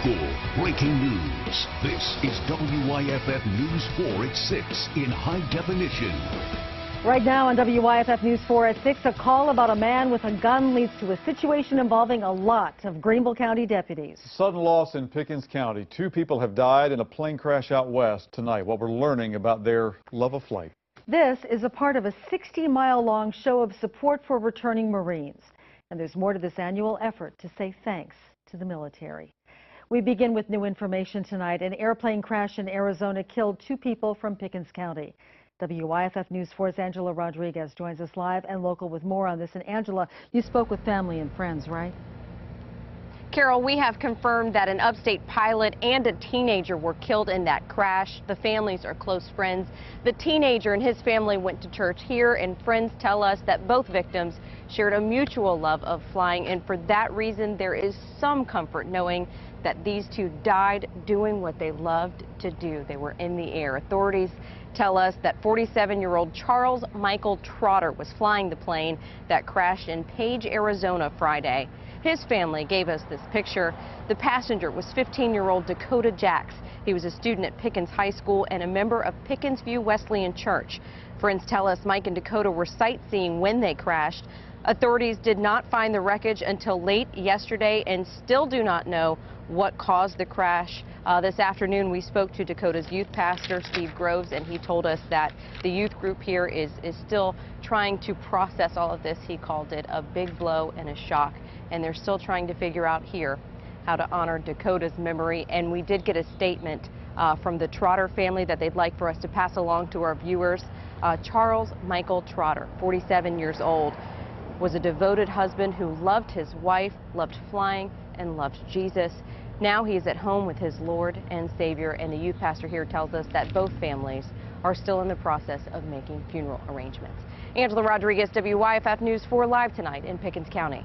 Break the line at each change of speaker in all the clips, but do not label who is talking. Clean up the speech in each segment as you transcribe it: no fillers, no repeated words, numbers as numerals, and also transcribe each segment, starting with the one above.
School. Breaking news. This is WYFF News 4 at 6 in high definition.
Right now on WYFF News 4 at 6, a call about a man with a gun leads to a situation involving a lot of Greenville County deputies.
Sudden loss in Pickens County. 2 people have died in a plane crash out west tonight. What we're learning about their love of flight.
This is a part of a 60-mile-long show of support for returning Marines. And there's more to this annual effort to say thanks to the military. We begin with new information tonight. An airplane crash in Arizona killed 2 people from Pickens County. WYFF News 4's Angela Rodriguez joins us live and local with more on this. And Angela, you spoke with family and friends, right?
Carol, we have confirmed that an upstate pilot and a teenager were killed in that crash. The families are close friends. The teenager and his family went to church here, and friends tell us that both victims shared a mutual love of flying, and for that reason there is some comfort knowing that these 2 died doing what they loved to do. They were in the air. Authorities tell us that 47-year-old Charles Michael Trotter was flying the plane that crashed in Page, Arizona Friday. His family gave us this picture. The passenger was 15-year-old Dakota Jacks. He was a student at Pickens High School and a member of Pickens View Wesleyan Church. Friends tell us Mike and Dakota were sightseeing when they crashed. Authorities did not find the wreckage until late yesterday and still do not know what caused the crash. This afternoon we spoke to Dakota's youth pastor, Steve Groves, and he told us that the youth group here is still trying to process all of this. He called it a big blow and a shock, and they're still trying to figure out here how to honor Dakota's memory. And we did get a statement from the Trotter family that they'd like for us to pass along to our viewers. Charles Michael Trotter, 47 years old, was a devoted husband who loved his wife, loved flying, and loved Jesus. Now he is at home with his Lord and Savior, and the youth pastor here tells us that both families are still in the process of making funeral arrangements. Angela Rodriguez, WYFF News 4 live tonight in Pickens County.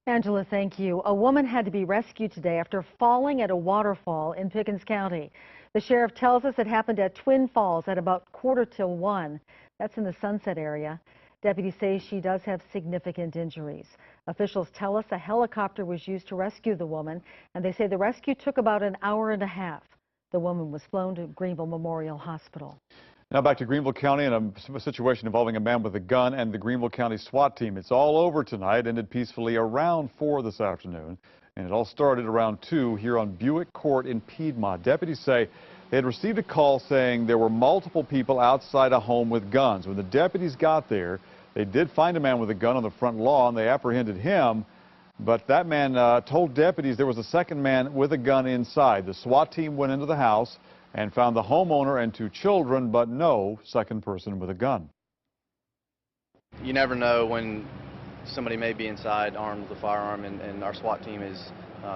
Angela, thank you. A woman had to be rescued today after falling at a waterfall in Pickens County. The sheriff tells us it happened at Twin Falls at about 1:45. That's in the Sunset area. Deputies say she does have significant injuries. Officials tell us a helicopter was used to rescue the woman, and they say the rescue took about an hour and a half. The woman was flown to Greenville Memorial Hospital.
Now back to Greenville County and a situation involving a man with a gun and the Greenville County SWAT team. It's all over tonight, ended peacefully around 4 this afternoon, and it all started around 2 here on Buick Court in Piedmont. Deputies say they had received a call saying there were multiple people outside a home with guns. When the deputies got there, they did find a man with a gun on the front lawn. They apprehended him, but that man told deputies there was a second man with a gun inside. The SWAT team went into the house and found the homeowner and 2 children, but no second person with a gun.
You never know when somebody may be inside armed with a firearm, and our SWAT team is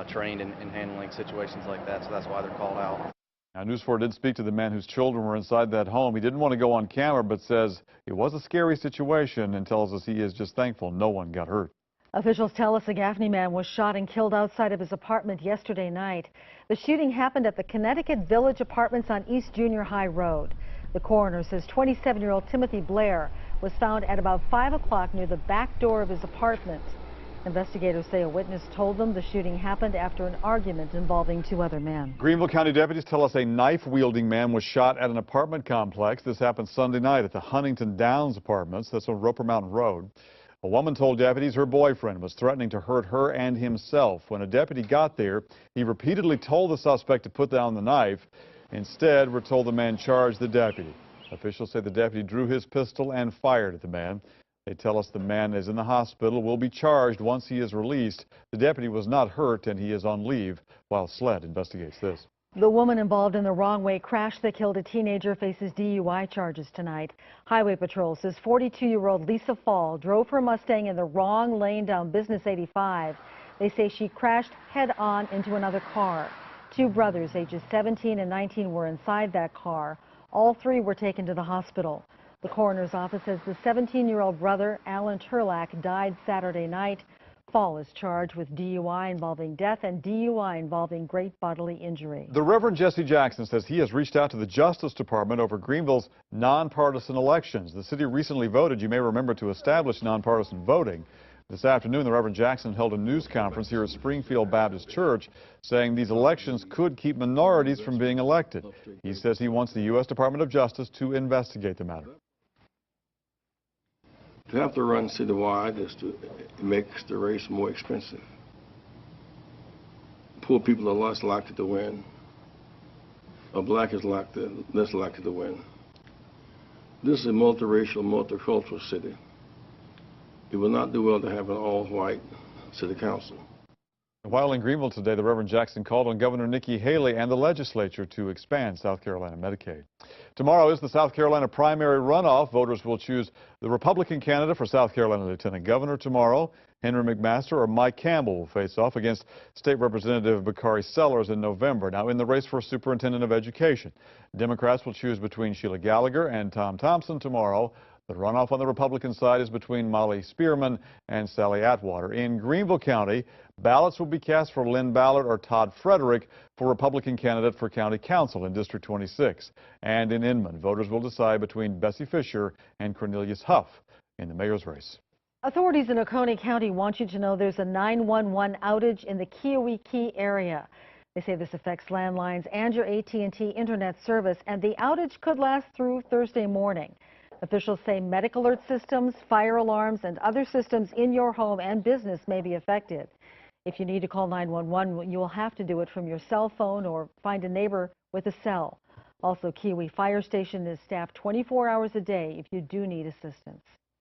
trained in handling situations like that, so that's why they're called out.
Now, News 4 did speak to the man whose children were inside that home. He didn't want to go on camera, but says it was a scary situation and tells us he is just thankful no one got hurt.
Officials tell us a Gaffney man was shot and killed outside of his apartment yesterday night. The shooting happened at the Connecticut Village Apartments on East Junior High Road. The coroner says 27-year-old Timothy Blair was found at about 5 o'clock near the back door of his apartment. Investigators say a witness told them the shooting happened after an argument involving 2 other men.
Greenville County deputies tell us a knife-wielding man was shot at an apartment complex. This happened Sunday night at the Huntington Downs Apartments. That's on Roper Mountain Road. A woman told deputies her boyfriend was threatening to hurt her and himself. When a deputy got there, he repeatedly told the suspect to put down the knife. Instead, we're told the man charged the deputy. Officials say the deputy drew his pistol and fired at the man. They tell us the man is in the hospital, will be charged once he is released. The deputy was not hurt and he is on leave while SLED investigates this.
The woman involved in the wrong-way crash that killed a teenager faces DUI charges tonight. Highway Patrol says 42-year-old Lisa Fall drove her Mustang in the wrong lane down Business 85. They say she crashed head-on into another car. 2 brothers, ages 17 and 19, were inside that car. All 3 were taken to the hospital. The coroner's office says the 17-year-old brother, Alan Turlack, died Saturday night. Fall is charged with DUI involving death and DUI involving great bodily injury.
The Reverend Jesse Jackson says he has reached out to the Justice Department over Greenville's nonpartisan elections. The city recently voted, you may remember, to establish nonpartisan voting. This afternoon, the Reverend Jackson held a news conference here at Springfield Baptist Church, saying these elections could keep minorities from being elected. He says he wants the U.S. Department of Justice to investigate the matter.
To have to run citywide is to makes the race more expensive. Poor people are less likely to win. A black is less likely to win. This is a multiracial, multicultural city. It will not do well to have an all-white city council.
While in Greenville today, the Reverend Jackson called on Governor Nikki Haley and the legislature to expand South Carolina Medicaid. Tomorrow is the South Carolina primary runoff. Voters will choose the Republican candidate for South Carolina Lieutenant Governor tomorrow. Henry McMaster or Mike Campbell will face off against State Representative Bakari Sellers in November. Now, in the race for Superintendent of Education, Democrats will choose between Sheila Gallagher and Tom Thompson tomorrow. The runoff on the Republican side is between Molly Spearman and Sally Atwater. In Greenville County, ballots will be cast for Lynn Ballard or Todd Frederick for Republican candidate for County Council in District 26. And in Inman, voters will decide between Bessie Fisher and Cornelius Huff in the mayor's race.
Authorities in Oconee County want you to know there's a 911 outage in the Kiowee area. They say this affects landlines and your AT&T internet service, and the outage could last through Thursday morning. Officials say medical alert systems, fire alarms, and other systems in your home and business may be affected. If you need to call 911, you will have to do it from your cell phone or find a neighbor with a cell. Also, Kiowee Fire Station is staffed 24 hours a day if you do need assistance.